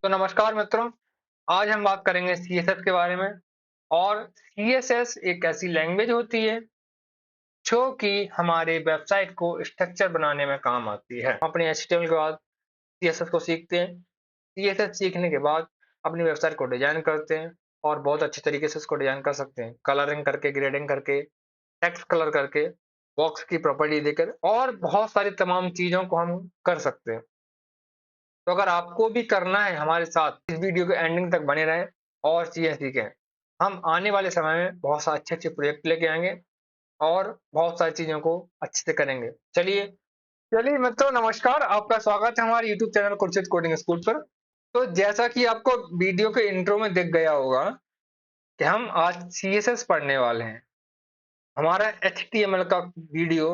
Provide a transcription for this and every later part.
तो नमस्कार मित्रों, आज हम बात करेंगे सीएसएस के बारे में। और सीएसएस एक ऐसी लैंग्वेज होती है जो कि हमारे वेबसाइट को स्ट्रक्चर बनाने में काम आती है। हम अपने एचटीएमएल के बाद सीएसएस को सीखते हैं। सीएसएस सीखने के बाद अपनी वेबसाइट को डिजाइन करते हैं और बहुत अच्छे तरीके से उसको डिजाइन कर सकते हैं, कलरिंग करके, ग्रेडिंग करके, टेक्स्ट कलर करके, बॉक्स की प्रॉपर्टी देकर और बहुत सारी तमाम चीजों को हम कर सकते हैं। तो अगर आपको भी करना है हमारे साथ, इस वीडियो के एंडिंग तक बने रहें और चीजें सीखें। हम आने वाले समय में बहुत सारे अच्छे अच्छे प्रोजेक्ट लेके आएंगे और बहुत सारी चीजों को अच्छे से करेंगे। चलिए चलिए मित्रों, नमस्कार, आपका स्वागत है हमारे YouTube channel Khurshid coding school पर। तो जैसा कि आपको वीडियो के इंट्रो में दिख गया होगा कि हम आज सीएसएस पढ़ने वाले हैं। हमारा एचटीएमएल का वीडियो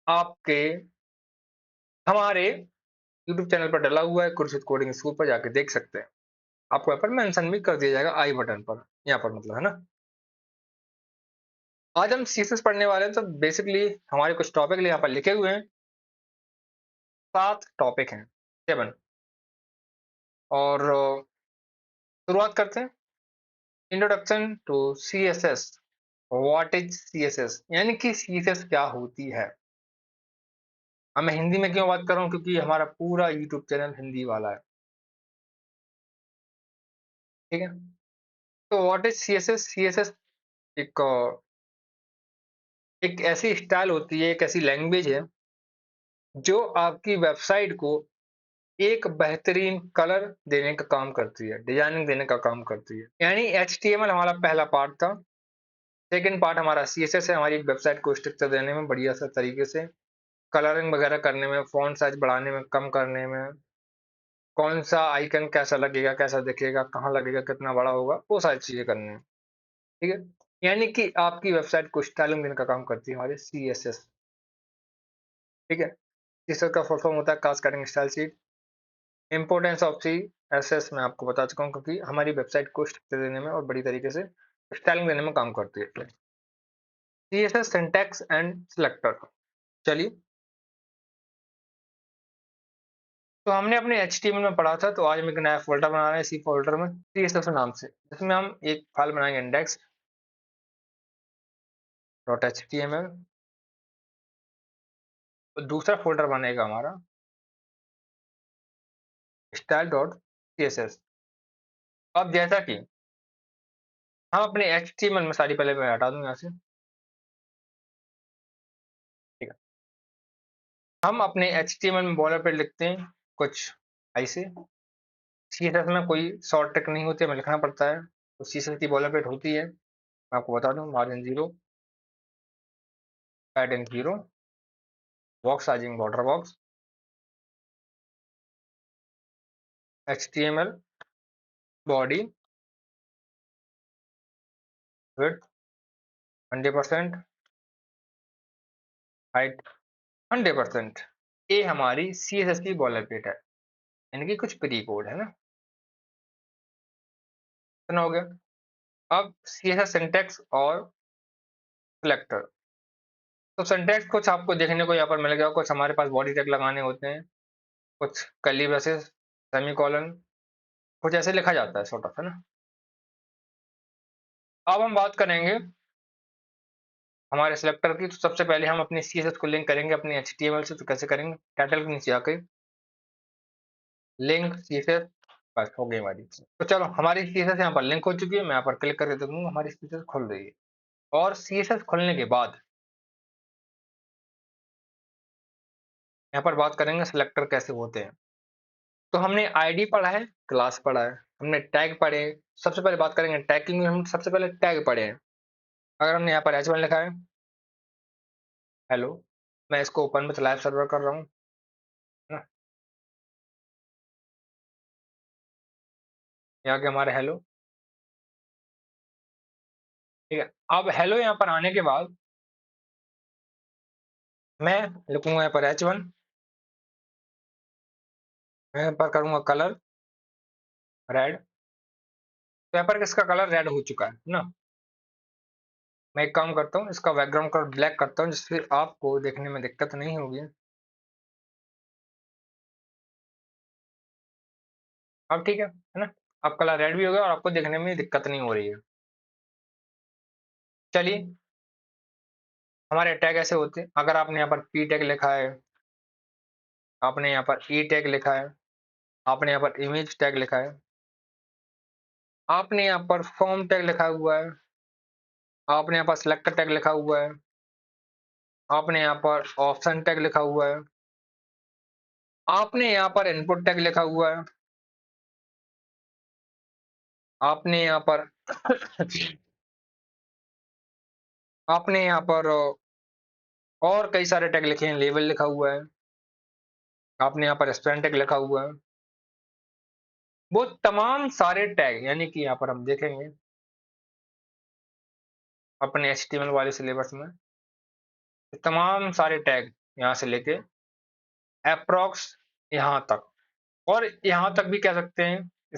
आपके हमारे यूट्यूब चैनल पर डला हुआ है, खुर्शीद कोडिंग स्कूल पर जाके देख सकते हैं। आपको यहाँ पर मेंशन भी कर दिया जाएगा आई बटन पर, यहाँ पर मतलब, है ना। आज हम सीएसएस पढ़ने वाले हैं, तो बेसिकली हमारे कुछ टॉपिक यहाँ पर लिखे हुए हैं। 7 टॉपिक हैं, 7। और शुरुआत करते हैं। Introduction to CSS. What is CSS, यानी कि सीएसएस क्या होती है। अब मैं हिंदी में क्यों बात कर रहा हूँ, क्योंकि हमारा पूरा यूट्यूब चैनल हिंदी वाला है। ठीक है। तो व्हाट इज सीएसएस। सीएसएस एक एक ऐसी स्टाइल होती है, एक ऐसी लैंग्वेज है जो आपकी वेबसाइट को एक बेहतरीन कलर देने का काम करती है, डिजाइनिंग देने का काम करती है। यानी एचटीएमएल हमारा पहला पार्ट था। सेकंड पार्ट हमारा सीएसएस है, हमारी वेबसाइट को स्ट्रक्चर देने में बढ़िया सा तरीके से, कलरिंग वगैरह करने में, फॉन्ट साइज बढ़ाने में, कम करने में, कौन सा आइकन कैसा लगेगा, कैसा दिखेगा, कहाँ लगेगा, कितना बड़ा होगा, वो सारी चीजें करनी है। ठीक है। यानी कि आपकी वेबसाइट को स्टाइलिंग देने का काम करती है हमारी सीएसएस। ठीक है। सीएसएस का फुल फॉर्म होता है cascading style sheet. Importance of CSS मैं आपको बता चुका हूँ, क्योंकि हमारी वेबसाइट को स्ट्रक्चर देने में और बड़ी तरीके से स्टाइलिंग देने में काम करती है। CSS syntax and selector. चलिए, तो हमने अपने एचटीएमएल में पढ़ा था, तो आज हम एक नया फोल्डर बना रहे हैं इसी फोल्डर में सीएसएस नाम से, जिसमें हम एक फाइल बनाएंगे index dot H T M L. तो दूसरा फोल्डर बनेगा हमारा style dot C S S. अब जैसा कि हम अपने एचटीएमएल में सारी, पहले मैं हटा दूं यहाँ से। ठीक है। हम अपने एचटीएमएल में बॉर्डर पे लिखते हैं कुछ ऐसे। सीएसएस में कोई शॉर्ट ट्रिक नहीं होती, हमें लिखना पड़ता है। तो सीएसएस की बॉर्डर पेट होती है, मैं आपको बता दूं, margin 0, padding 0, box sizing border box, HTML body width 100%, height 100%। ये हमारी सीएसएस की बॉर्डर पेट है, यानी कि कुछ प्री कोड है ना। इतना हो गया। अब सीएसएस सिंटैक्स और सिलेक्टर। तो सिंटैक्स कुछ आपको देखने को यहाँ पर मिल गया, कुछ हमारे पास बॉडी टैग लगाने होते हैं, कुछ कर्ली ब्रेसेस, सेमीकोलन, कुछ ऐसे लिखा जाता है सॉर्ट ऑफ, है ना। अब हम बात करेंगे हमारे सिलेक्टर की। तो सबसे पहले हम अपनी सीएसएस को लिंक करेंगे अपने एचटीएमएल से। तो कैसे करेंगे, टाइटल के नीचे आके लिंक सीएसएस, बस हो गई हमारी। तो चलो, हमारी सीएसएस यहाँ पर लिंक हो चुकी है। मैं यहाँ पर क्लिक करके देखूंगा, हमारी सीएसएस खुल रही है। और सीएसएस खुलने के बाद यहाँ पर बात करेंगे सिलेक्टर कैसे होते हैं। तो हमने आईडी पढ़ा है, क्लास पढ़ा है, हमने टैग पढ़े। सबसे पहले बात करेंगे टैग में। हम सबसे पहले टैग पढ़े हैं। अगर हमने यहाँ पर H1 लिखा है, हेलो, मैं इसको ओपन में लाइव सर्वर कर रहा हूँ, है ना। यहाँ के हमारे हेलो। ठीक है। अब हेलो यहाँ पर आने के बाद मैं लिखूंगा यहाँ पर H1। मैं यहाँ पर करूंगा कलर रेड। तो यहाँ पर इसका कलर रेड हो चुका है ना। मैं एक काम करता हूँ, इसका बैकग्राउंड कलर ब्लैक करता हूँ, जिससे आपको देखने में दिक्कत नहीं होगी। अब ठीक है ना? अब कलर रेड भी हो गया और आपको देखने में दिक्कत नहीं हो रही है। चलिए, हमारे टैग ऐसे होते हैं, अगर आपने यहाँ पर पी टैग लिखा है, आपने यहाँ पर ई टैग लिखा है, आपने यहाँ पर इमेज टैग लिखा है, आपने यहाँ पर फॉर्म टैग लिखा हुआ है, आपने यहाँ पर सिलेक्टर टैग लिखा हुआ है, आपने यहाँ पर ऑप्शन टैग लिखा हुआ है, आपने यहाँ पर इनपुट टैग लिखा हुआ है, आपने यहाँ पर आपने यहाँ पर और कई सारे टैग लिखे हैं, लेबल लिखा हुआ है, आपने यहाँ पर स्पेलिंग टैग लिखा हुआ है। वो तमाम सारे टैग यानी कि यहाँ पर हम देखेंगे अपने एचटीएमएल वाले सिलेबस में तमाम सारे टैग यहाँ से लेके अप्रॉक्स यहाँ तक और यहाँ तक भी कह सकते हैं ये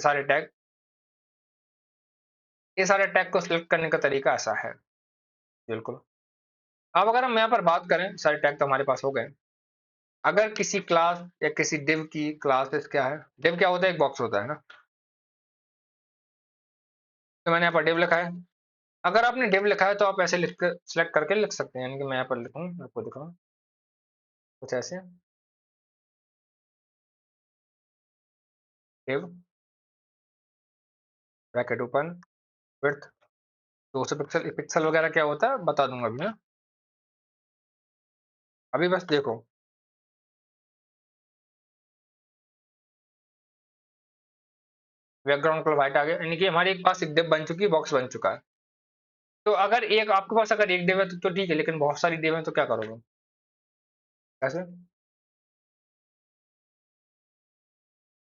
सारे टैग को सिलेक्ट करने का तरीका ऐसा है। बिल्कुल। अब अगर हम यहाँ पर बात करें, सारे टैग तो हमारे पास हो गए। अगर किसी क्लास या किसी डिव की क्लासेस क्या है, डिव क्या होता है, एक बॉक्स होता है ना, तो मैंने यहाँ पर डिव लिखा है। अगर आपने डिव लिखा है तो आप ऐसे लिख कर सिलेक्ट करके लिख सकते हैं, यानी कि मैं यहाँ पर लिखूँ, आपको दिखाऊँ कुछ ऐसे div bracket open width 200 pixel, pixel वगैरह क्या होता है बता दूंगा अभी, हाँ? अभी बस देखो, बैकग्राउंड कलर व्हाइट आ गया, यानी कि हमारे पास एक डिव बन चुकी है, बॉक्स बन चुका है। तो अगर एक आपके पास अगर एक डिव है तो ठीक है, लेकिन बहुत सारी डिव है तो क्या करोगे? कैसे?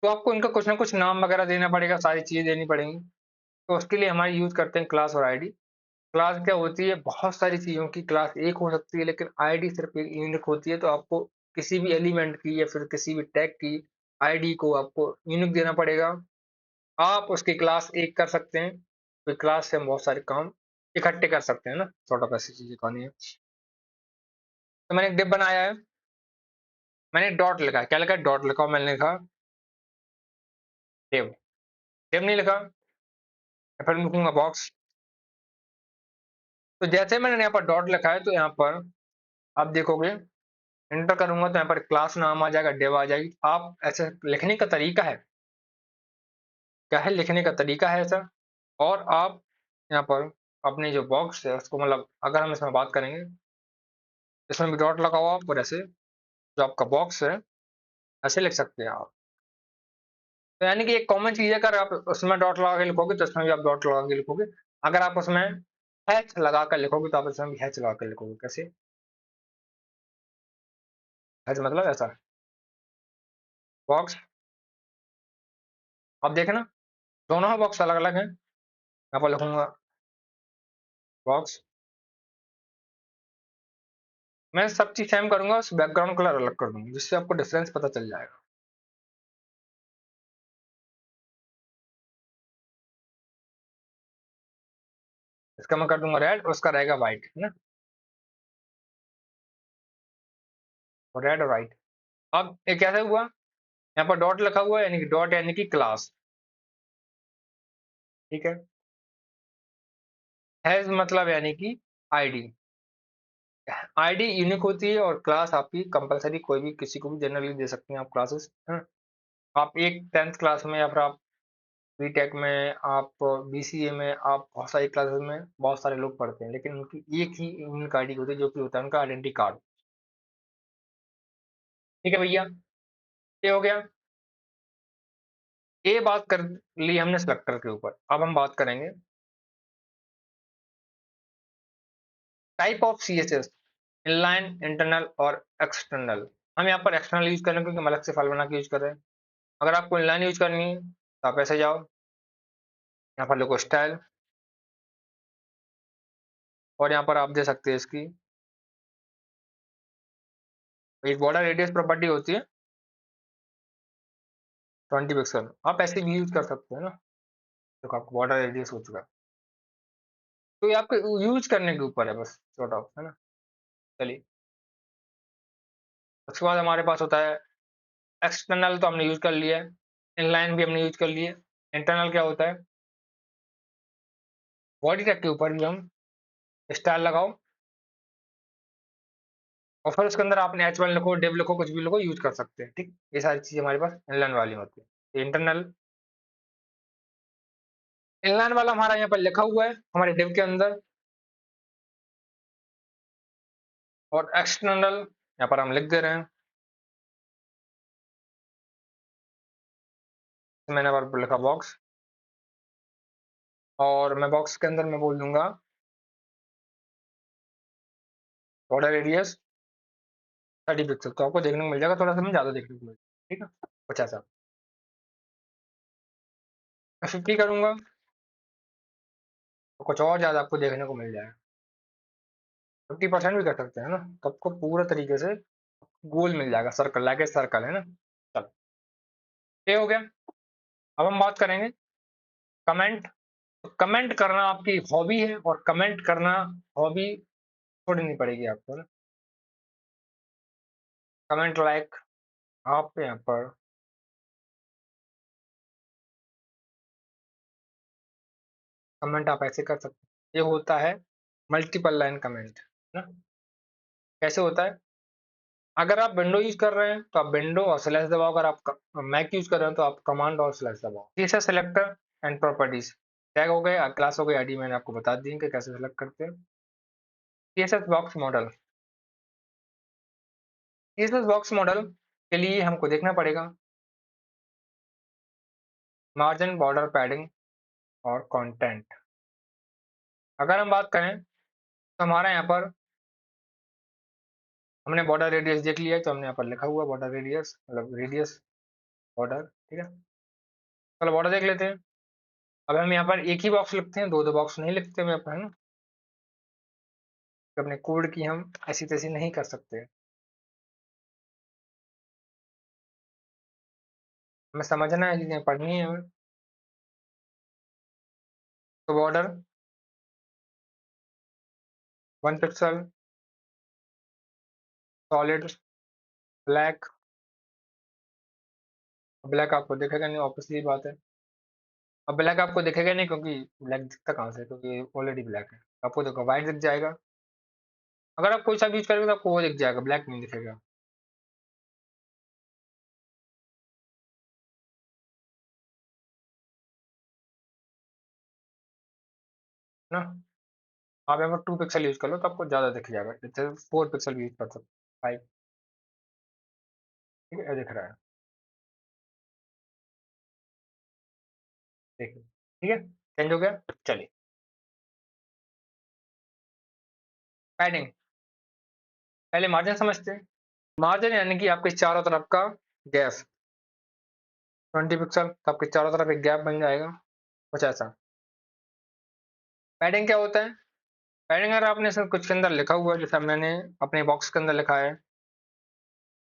तो आपको इनका कुछ ना कुछ नाम वगैरह देना पड़ेगा, सारी चीजें देनी पड़ेंगी। तो उसके लिए हमारे यूज करते हैं क्लास और आईडी। क्लास क्या होती है, बहुत सारी चीजों की क्लास एक हो सकती है, लेकिन आईडी सिर्फ एक यूनिक होती है। तो आपको किसी भी एलिमेंट की या फिर किसी भी टैग की आईडी को आपको यूनिक देना पड़ेगा। आप उसकी क्लास एक कर सकते हैं, तो क्लास से हम बहुत सारे काम इकट्ठे कर सकते हैं ना, सॉर्ट ऑफ ऐसी चीजें कहनी है। तो मैंने एक डिव बनाया है, मैंने डॉट लिखा है, क्या लिखा है, डॉट लिखा, और मैंने लिखा डिव। डिव नहीं लिखा, या फिर लिखूंगा बॉक्स। तो जैसे मैंने यहाँ पर डॉट लिखा है तो यहाँ पर आप देखोगे, एंटर करूंगा तो यहाँ पर क्लास नाम आ जाएगा, डिव आ जाएगी। आप ऐसे लिखने का तरीका है, क्या है लिखने का तरीका है ऐसा। और आप यहाँ पर अपने जो बॉक्स है उसको, मतलब अगर हम इसमें बात करेंगे, इसमें भी डॉट लगा हुआ आप, और ऐसे जो आपका बॉक्स है ऐसे लिख सकते हैं आप। तो यानी कि एक कॉमन चीज है, अगर आप उसमें डॉट लगा के लिखोगे तो इसमें भी आप डॉट लगा के लिखोगे। अगर आप उसमें हैच लगा कर लिखोगे तो आप इसमें भी हैच लगा कर लिखोगे। कैसे? हैच मतलब ऐसा बॉक्स, आप देखे ना, दोनों बॉक्स अलग अलग हैं। यहाँ पर लिखूंगा बॉक्स, मैं सब चीज सेम करूंगा, उस बैकग्राउंड कलर अलग कर दूंगा, जिससे आपको डिफरेंस पता चल जाएगा। इसका मैं कर दूंगा रेड, और उसका रहेगा व्हाइट, है ना, और रेड और व्हाइट। अब ये कैसे हुआ, यहाँ पर डॉट लिखा हुआ है, यानी कि डॉट यानी कि क्लास, ठीक है। हैज मतलब यानी कि आईडी, आईडी यूनिक होती है, और क्लास आपकी कंपलसरी कोई भी किसी को भी जनरली दे सकते हैं आप क्लासेस, है ना। आप एक 10th क्लास में, या फिर आप बीटेक में, आप बीसीए में, आप बहुत सारी क्लासेस में बहुत सारे लोग पढ़ते हैं, लेकिन उनकी एक ही यूनिक आईडी होती है, जो कि होता है उनका आइडेंटिटी कार्ड। ठीक है भैया, ये हो गया, ये बात कर ली हमने स्ट्रक्चर के ऊपर। अब हम बात करेंगे type of CSS, inline, internal और एक्सटर्नल। हम यहाँ पर एक्सटर्नल यूज कर रहे हैं क्योंकि हम अलग से फाइल बना के यूज कर रहे हैं। अगर आपको इनलाइन यूज करनी है तो आप ऐसे जाओ, यहाँ पर लिखो स्टाइल, और यहाँ पर आप दे सकते हैं इसकी एक बॉर्डर रेडियस प्रॉपर्टी होती है 20 पिक्सल, आप ऐसे भी यूज कर सकते हैं ना। देखो आपको बॉर्डर रेडियस हो चुका है, तो ये आपके यूज करने के ऊपर है बस, सॉर्ट ऑफ, है ना। चलिए, उसके बाद हमारे पास होता है एक्सटर्नल, तो हमने यूज कर लिया है। इनलाइन भी हमने यूज कर लिए। इंटरनल क्या होता है, बॉडी टैग के ऊपर भी हम स्टाइल लगाओ और फिर उसके अंदर आपने H1 लिखो, div लिखो, कुछ भी लिखो, यूज कर सकते हैं। ठीक, ये सारी चीजें हमारे पास इनलाइन वाली होती है। इंटरनल, इनलाइन वाला हमारा यहाँ पर लिखा हुआ है हमारे div के अंदर, और एक्सटर्नल यहाँ पर हम लिख दे रहे हैं। तो मैंने यहाँ पर लिखा बॉक्स, और मैं बॉक्स के अंदर मैं बोल दूंगा बॉर्डर रेडियस 30 पिक्सल। तो आपको देखने को मिल जाएगा, थोड़ा सा मैं ज्यादा देखने को मिल जाएगा। ठीक है, कुछ ऐसा। मैं 50 करूंगा तो कुछ और ज्यादा आपको देखने को मिल जाएगा। 50% भी कर सकते हैं ना, तो आपको पूरा तरीके से गोल मिल जाएगा, सर्कल, लाइक ए सर्कल, है ना। चलो, ये हो गया। अब हम बात करेंगे कमेंट। कमेंट करना आपकी हॉबी है, और कमेंट करना हॉबी छोड़नी पड़ेगी आपको ना। कमेंट लाइक, आप यहाँ पर कमेंट आप ऐसे कर सकते हैं। ये होता है मल्टीपल लाइन कमेंट ना। कैसे होता है, अगर आप विंडो यूज कर रहे हैं तो आप विंडो और स्लैश दबाओ, अगर आप मैक यूज कर रहे हैं तो आप कमांड और स्लैश दबाओ। तीसरा सिलेक्टर एंड प्रॉपर्टीज, टैग हो गए, क्लास हो गई, आईडी मैंने आपको बता दी कि कैसे सेलेक्ट करते हैं। CSS box model, CSS box model के लिए हमको देखना पड़ेगा मार्जिन, बॉर्डर, पैडिंग और कंटेंट। अगर हम बात करें तो हमारा यहाँ पर हमने बॉर्डर रेडियस देख लिया है, तो हमने यहाँ पर लिखा हुआ बॉर्डर रेडियस, मतलब रेडियस बॉर्डर। ठीक है, चलो बॉर्डर देख लेते हैं। अब हम यहाँ पर एक ही बॉक्स लिखते हैं, दो दो बॉक्स नहीं लिखते हम यहाँ पर, है ना। तो अपने कोड की हम ऐसी तैसी नहीं कर सकते, हमें समझना है, चीजें पढ़नी है हमें। तो border 1 pixel, solid, black. Black आपको दिखेगा नहीं, ऑब्वियसली बात है। अब ब्लैक आपको दिखेगा नहीं, क्योंकि ब्लैक दिखता कहाँ से, क्योंकि ऑलरेडी ब्लैक है। आपको देखो व्हाइट दिख जाएगा, अगर आप कोई सा भी यूज करोगे तो आपको वो दिख जाएगा, ब्लैक नहीं दिखेगा ना। आप यहाँ पर 2 पिक्सल यूज कर लो तो आपको ज्यादा दिख जाएगा, जैसे 4 पिक्सल भी यूज कर सकते, 5। ठीक है, ये दिख रहा है, देखिए। ठीक है, चेंज हो गया। चलिए, पैडिंग, पहले मार्जिन समझते हैं। मार्जिन यानी कि आपके चारों तरफ का गैप, 20 पिक्सल, तो आपके चारों तरफ एक गैप बन जाएगा, कुछ ऐसा। पैडिंग क्या होता है, पैडिंग अगर आपने सब कुछ के अंदर लिखा हुआ है, जैसे मैंने अपने बॉक्स के अंदर लिखा है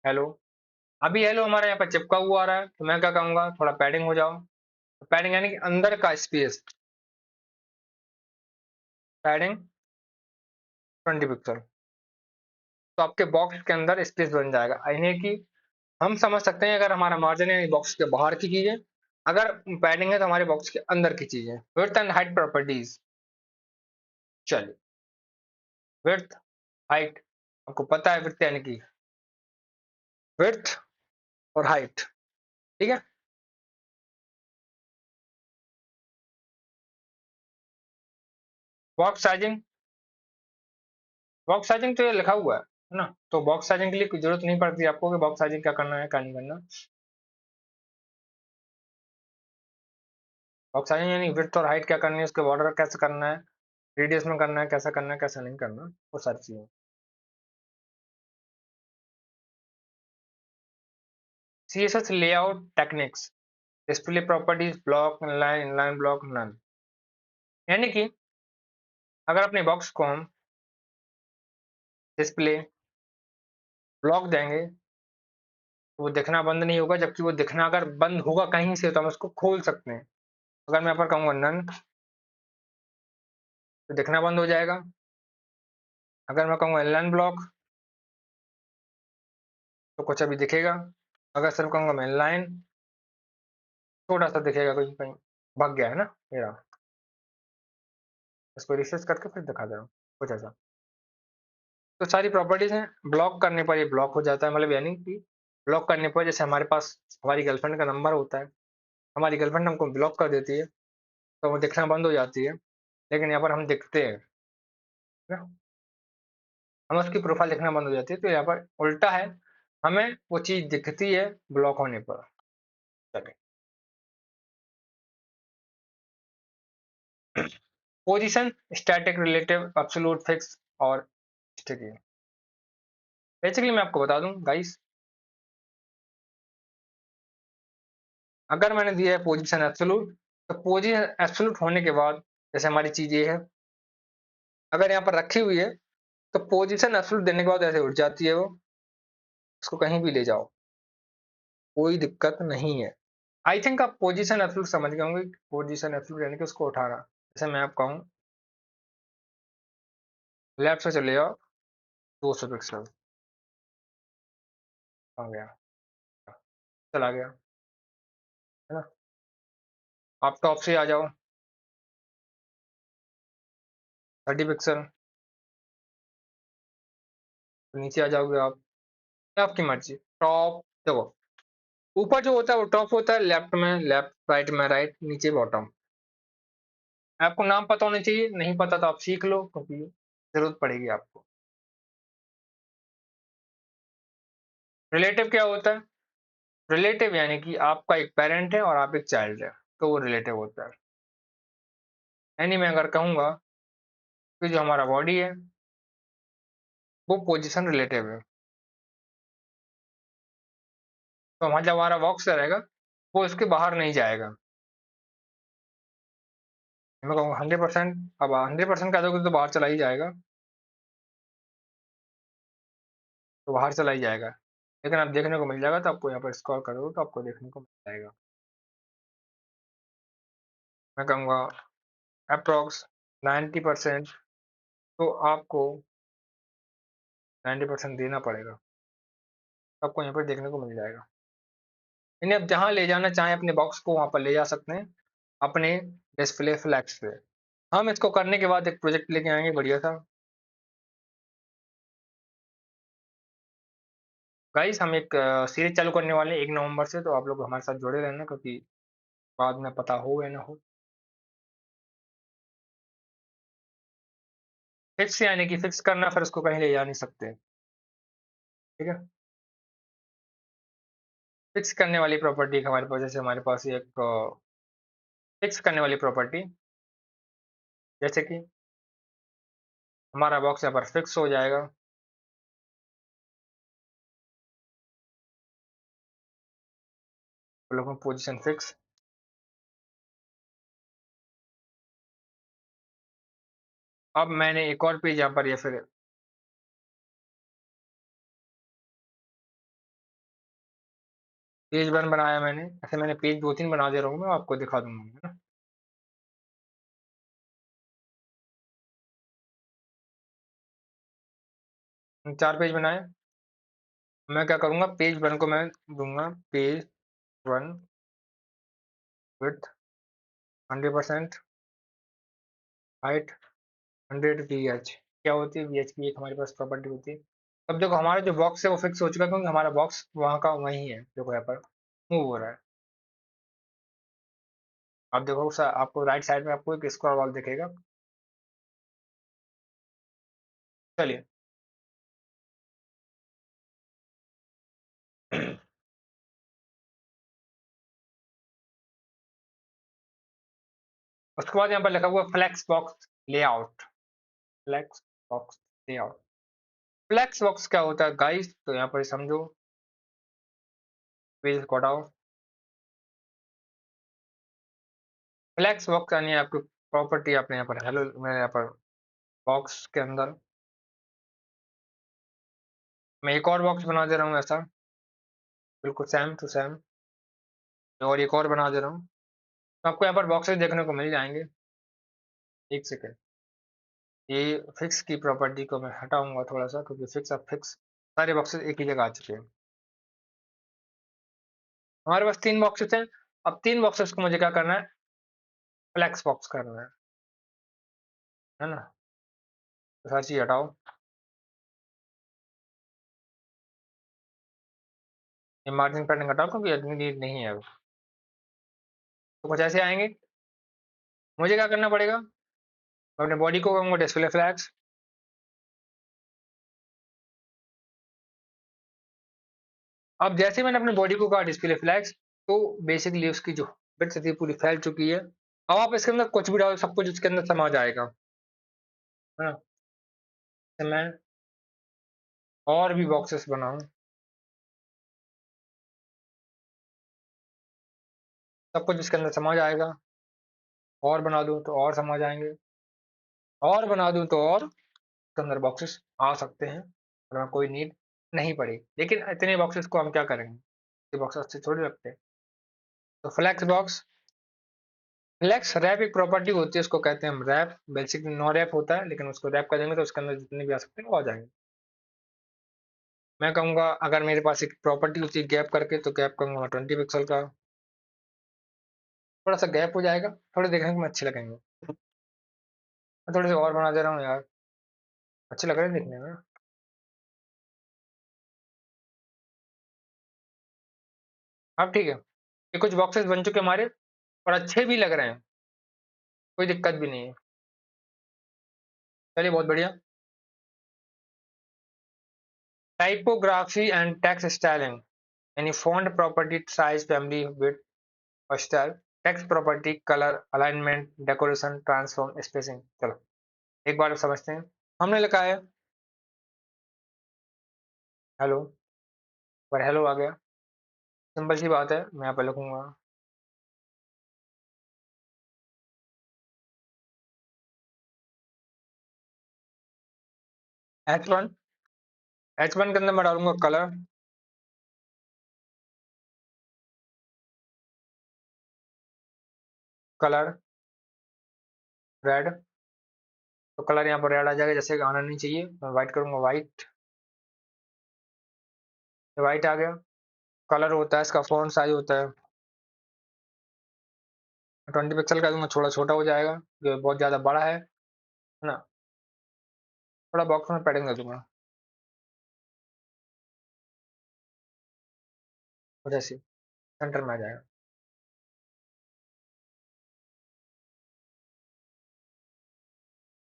हेलो, अभी हेलो हमारे यहाँ पर चिपका हुआ आ रहा है, तो मैं क्या कहूंगा, थोड़ा पैडिंग हो जाओ। पैडिंग यानी कि अंदर का स्पेस, पैडिंग 20 पिक्सल, तो आपके बॉक्स के अंदर स्पेस बन जाएगा। यानी कि हम समझ सकते हैं, अगर हमारा मार्जिन है बॉक्स के बाहर की चीजें, अगर पैडिंग है तो हमारे बॉक्स के अंदर की चीजें। विड्थ एंड हाइट प्रॉपर्टीज, चलिए, विड्थ, हाइट, आपको पता है विड्थ यानी कि विड्थ और हाइट। ठीक है, बॉक्स साइजिंग, बॉक्स साइजिंग तो ये लिखा हुआ है ना, तो बॉक्स साइजिंग के लिए कोई जरूरत नहीं पड़ती आपको कि बॉक्स साइजिंग क्या करना है क्या नहीं करना। बॉक्स साइजिंग यानी विड्थ और हाइट क्या करनी है, उसके बॉर्डर कैसे करना है, रेडियस में करना है, कैसा करना है, कैसा नहीं करना, वो सारी चीजें। CSS layout techniques, display properties, block, inline, inline block, none. यानी कि अगर अपने बॉक्स को हम डिस्प्ले ब्लॉक देंगे तो वो दिखना बंद नहीं होगा, जबकि वो दिखना अगर बंद होगा कहीं से तो हम उसको खोल सकते हैं। अगर मैं यहाँ पर कहूँगा नन, तो दिखना बंद हो जाएगा। अगर मैं कहूँगा इनलाइन ब्लॉक, तो कुछ अभी दिखेगा। अगर सिर्फ कहूँगा मैं इनलाइन, छोटा सा दिखेगा, कहीं कहीं भाग गया है ना मेरा। इसको रिफ्रेश करके फिर दिखा दे रहा हूँ कुछ ऐसा। तो सारी प्रॉपर्टीज हैं, ब्लॉक करने पर ये ब्लॉक हो जाता है, मतलब यानी कि ब्लॉक करने पर जैसे हमारे पास हमारी गर्लफ्रेंड का नंबर होता है, हमारी गर्लफ्रेंड हमको ब्लॉक कर देती है तो वो दिखना बंद हो जाती है, लेकिन यहाँ पर हम दिखते हैं ना, हम उसकी प्रोफाइल दिखना बंद हो जाती है। तो यहाँ पर उल्टा है, हमें वो चीज दिखती है ब्लॉक होने पर। चलिए, position, static, relative, absolute, fix और स्टिकी। बेसिकली मैं आपको बता दूं गाइस, अगर मैंने दिया है पोजीशन एब्सोल्यूट, तो पोजीशन एब्सोल्यूट होने के बाद जैसे हमारी चीज ये है, अगर यहाँ पर रखी हुई है तो पोजीशन एब्सोल्यूट देने के बाद ऐसे उठ जाती है वो, उसको कहीं भी ले जाओ, कोई दिक्कत नहीं है। आई थिंक आप पोजीशन एब्सोल्यूट समझ गए होंगे, पोजीशन एब्सोल्यूट यानी कि उसको उठाना। जैसे मैं आपको कहूँ लेफ्ट से चले जाओ 200 पिक्सल, आ गया, चला गया, है ना। आप टॉप से आ जाओ 30 पिक्सल, तो नीचे आ जाओगे आप, आपकी मर्जी। टॉप देखो, ऊपर जो होता है वो टॉप होता है, लेफ्ट में लेफ्ट, राइट में राइट, नीचे बॉटम। आपको नाम पता होना चाहिए, नहीं पता तो आप सीख लो क्योंकि जरूरत पड़ेगी आपको। रिलेटिव क्या होता है? रिलेटिव यानी कि आपका एक पेरेंट है और आप एक चाइल्ड है, तो वो रिलेटिव होता है। यानी मैं अगर कहूंगा कि जो हमारा बॉडी है वो पोजीशन रिलेटिव है, तो हमारा जब हमारा बॉक्स रहेगा वो इसके बाहर नहीं जाएगा। मैं कहूँगा 100%, अब 100% कह दोगे तो बाहर चला ही जाएगा, तो बाहर चला ही जाएगा। लेकिन आप देखने को मिल जाएगा, तो आपको यहाँ पर स्क्रॉल करोगे तो आपको देखने को मिल जाएगा। मैं कहूँगा अप्रोक्स 90%, तो आपको 90% देना पड़ेगा, तो आपको यहाँ पर देखने को मिल जाएगा। इन्हें आप जहाँ ले जाना चाहें अपने बॉक्स को वहाँ पर ले जा सकते हैं, अपने डिस्प्ले फ्लैक्स पे। हम इसको करने के बाद एक प्रोजेक्ट लेके आएंगे बढ़िया सा। गाइस हम एक सीरीज चालू करने वाले हैं 1 नवंबर से, तो आप लोग हमारे साथ जुड़े रहना, क्योंकि बाद में पता हो या ना हो। फिक्स यानी कि फिक्स करना, फिर उसको कहीं ले जा नहीं सकते, ठीक है। फिक्स करने वाली प्रॉपर्टी हमारे पास, जैसे हमारे पास एक फिक्स करने वाली प्रॉपर्टी, जैसे कि हमारा बॉक्स यहाँ पर फिक्स हो जाएगा। तो लोगों पोजीशन फिक्स। अब मैंने एक और पेज यहाँ पर, या फिर पेज 1 बनाया मैंने, ऐसे मैंने पेज 2-3 बना दे रहा हूँ, मैं आपको दिखा दूंगा, है ना। 4 पेज बनाए। मैं क्या करूंगा, पेज 1 को मैं दूंगा पेज 1 विथ 100%, हाइट 100 VH। क्या होती है VH की? एक हमारे पास प्रॉपर्टी होती है। अब देखो हमारा जो बॉक्स है वो फिक्स हो चुका है, क्योंकि हमारा बॉक्स वहाँ का वही है, देखो यहाँ पर मूव हो रहा है। अब देखो आपको राइट साइड में आपको एक स्क्वायर बॉल दिखेगा। चलिए उसके बाद यहाँ पर लिखा हुआ flex box layout. Flex box layout, flex box क्या होता है गाइस? तो यहाँ पर समझो, पेज को हटाओ। फ्लेक्स बॉक्स यानी आपकी प्रॉपर्टी, आपने यहाँ पर हेलो, मैं यहाँ पर बॉक्स के अंदर मैं एक और बॉक्स बना दे रहा हूँ ऐसा, बिल्कुल सेम टू सेम, और एक और बना दे रहा हूँ। तो आपको यहाँ पर बॉक्सेस देखने को मिल जाएंगे। एक सेकेंड, ये फिक्स की प्रॉपर्टी को मैं हटाऊंगा थोड़ा सा, क्योंकि फिक्स, अब फिक्स सारे बॉक्सेस एक ही जगह आ चुके हैं। हमारे पास 3 बॉक्सेस हैं। अब 3 बॉक्सेस को मुझे क्या करना है, फ्लेक्स बॉक्स करना है ना? तो हर चीज़ हटाओ, ये मार्जिन पैडिंग हटाओ क्योंकि इतनी नीड नहीं है अब। तो कुछ ऐसे आएँगे, मुझे क्या करना पड़ेगा, मैं अपने बॉडी को कहूँगा डिस्प्ले फ्लैग्स, अब जैसे ही मैंने अपने बॉडी को कहा डिस्प्ले फ्लैग्स, तो बेसिकली उसकी जो विड्थ थी पूरी फैल चुकी है। अब आप इसके अंदर कुछ भी डालो, सब कुछ इसके अंदर समा जाएगा, है ना? तो मैं और भी बॉक्सेस बनाऊँ, सब कुछ इसके अंदर समा जाएगा, और बना दूँ तो और समा जाएँगे, और बना दूँ तो और इसके अंदर बॉक्सेस आ सकते हैं, और कोई नीड नहीं पड़ी। लेकिन इतने बॉक्सेस को हम क्या करेंगे? ये बॉक्स अच्छे थोड़ी लगते हैं। तो फ्लेक्स बॉक्स, फ्लेक्स रैप एक प्रॉपर्टी होती है, उसको कहते हैं हम रैप, बेसिकली नो रैप होता है, लेकिन उसको रैप कर देंगे तो उसके अंदर जितने भी आ सकते हैं वो आ जाएँगे। मैं कहूँगा अगर मेरे पास एक प्रॉपर्टी होती है गैप करके, तो गैप कहूँगा मैं 20 पिक्सल का, थोड़ा-सा गैप हो जाएगा, थोड़े देखने में अच्छे लगेंगे। मैं थोड़े-से और बना दे रहा हूँ यार, अच्छे लग रहे हैं दिखने में। अब ठीक है, ये कुछ बॉक्सेस बन चुके हैं हमारे और अच्छे भी लग रहे हैं, कोई दिक्कत भी नहीं है। चलिए बहुत बढ़िया। टाइपोग्राफी एंड टेक्स्ट स्टाइलिंग, यानी font property, size, family, width और style, text property, colour, alignment, decoration, transform, spacing. चलो, एक बार समझते हैं। हमने लिखा है हेलो, पर हेलो आ गया, सिंपल सी बात है, मैं यहाँ पे लिखूँगा H1, H1 के अंदर मैं डालूँगा कलर, कलर रेड, तो कलर यहाँ पर रेड आ जाएगा, जैसे कि आना नहीं चाहिए, मैं व्हाइट करूँगा व्हाइट, व्हाइट आ गया। कलर होता है, इसका फ़ॉन्ट साइज़ होता है 20 पिक्सल का दूँगा, थोड़ा छोटा हो जाएगा, ये बहुत ज़्यादा बड़ा है ना? थोड़ा बॉक्स में पैडिंग दे दूँगा, कुछ ऐसे सेंटर में आ जाएगा।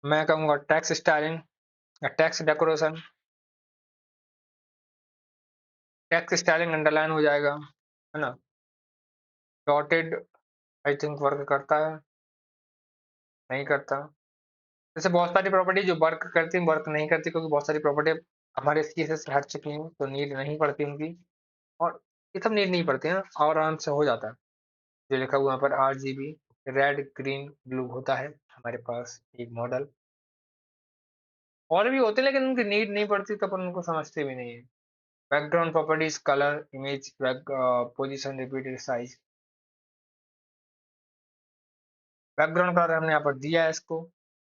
मैं कहूँगा टेक्स्ट स्टाइलिंग या text decoration, text styling underline हो जाएगा, है ना? डॉटेड आई थिंक वर्क करता है, नहीं करता। जैसे बहुत सारी प्रॉपर्टी जो वर्क करती हैं, वर्क नहीं करती क्योंकि बहुत सारी प्रॉपर्टी हमारे सीएसएस से हट चुकी हैं, तो नीड नहीं पड़ती उनकी, और ये सब नीड नहीं पड़ती हैं और आराम से हो जाता है। जो लिखा हुआ यहाँ पर आरजीबी रेड, ग्रीन, ब्लू होता है हमारे पास एक मॉडल, और भी होते हैं लेकिन उनकी नीड नहीं पड़ती तो अपन उनको समझते भी नहीं है। Background properties, colour, image, position, repeated size, background colour हमने यहाँ पर दिया है इसको।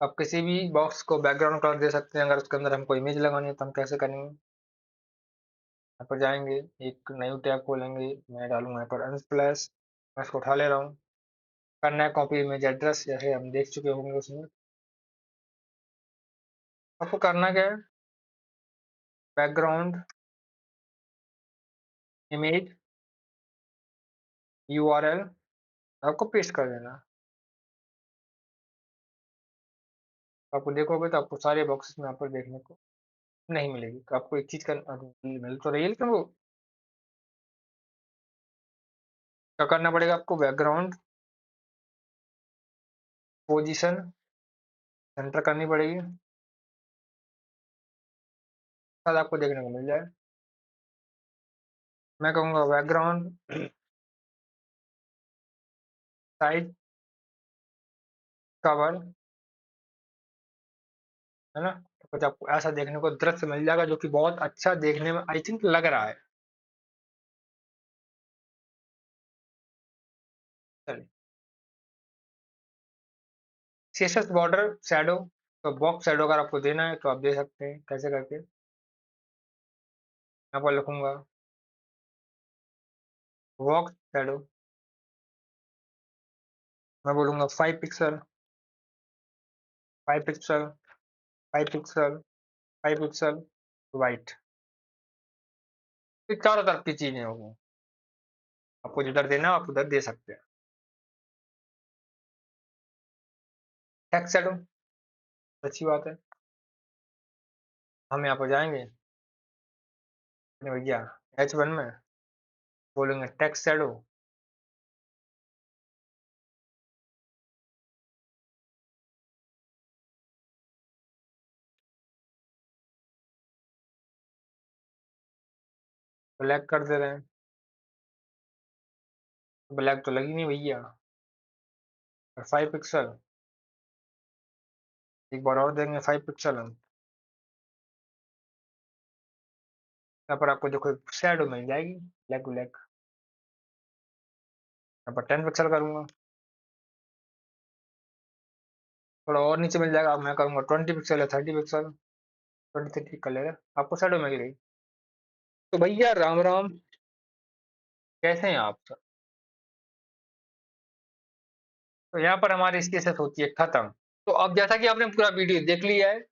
अब किसी भी बॉक्स को बैकग्राउंड कलर दे सकते हैं, अगर उसके अंदर हमको इमेज लगानी है तो हम कैसे करेंगे? यहाँ पर जाएंगे, एक न्यू टैब खोलेंगे, मैं डालूंगा यहाँ पर अनस्प्लैश, मैं इसको उठा ले रहा हूँ, करना है कॉपी इमेज एड्रेस, जैसे हम देख चुके होंगे उसमें। आपको करना क्या है, बैकग्राउंड इमेज यूआरएल आपको पेस्ट कर देना। आपको देखोगे तो आपको सारे बॉक्सेस में यहाँ पर देखने को नहीं मिलेगी, तो आपको एक चीज का मिल तो रही है लेकिन वो क्या करना पड़ेगा, आपको बैकग्राउंड पोजीशन सेंटर करनी पड़ेगी, शायद आपको देखने को मिल जाए। मैं कहूँगा बैकग्राउंड साइज कवर, है ना? तो कुछ आपको ऐसा देखने को दृश्य मिल जाएगा जो कि बहुत अच्छा देखने में आई थिंक लग रहा है। चलिए, सीएसएस बॉर्डर शैडो, तो बॉक्स शैडो अगर आपको देना है तो आप दे सकते हैं, कैसे करके यहाँ पर लिखूंगा बॉक्स शैडो, मैं बोलूंगा 5 pixel, 5 pixel, 5 pixel, 5 pixel, white. तो चारों तरफ की चीजें हैं वो, आपको जिधर देना आप उधर दे सकते हैं। टेक्स्ट शैडो, अच्छी बात है। हम यहाँ पर जाएंगे अपने भैया H1 में, बोलेंगे टेक्स्ट शैडो, ब्लैक कर दे रहे हैं। ब्लैक तो लगी नहीं भैया। 5 पिक्सल, एक बार और देंगे 5 पिक्सल हम। यहाँ पर आपको देखो शैडो मिल जाएगी ब्लैक ब्लैक। यहाँ पर 10 पिक्सल करूंगा, थोड़ा और नीचे मिल जाएगा। मैं करूंगा 20 पिक्सल या 30 पिक्सल। 20 ठीक कर लेगा, आपको शैडो मिल गई। तो भैया राम राम, कैसे हैं आप सब? तो यहाँ पर हमारी स्केचेस होती है खत्म। तो अब जैसा कि आपने पूरा वीडियो देख लिया है,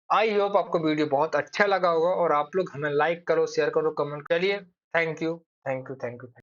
आई होप आपको वीडियो बहुत अच्छा लगा होगा और आप लोग हमें लाइक करो, शेयर करो, कमेंट करिए। Thank you, thank you, thank you.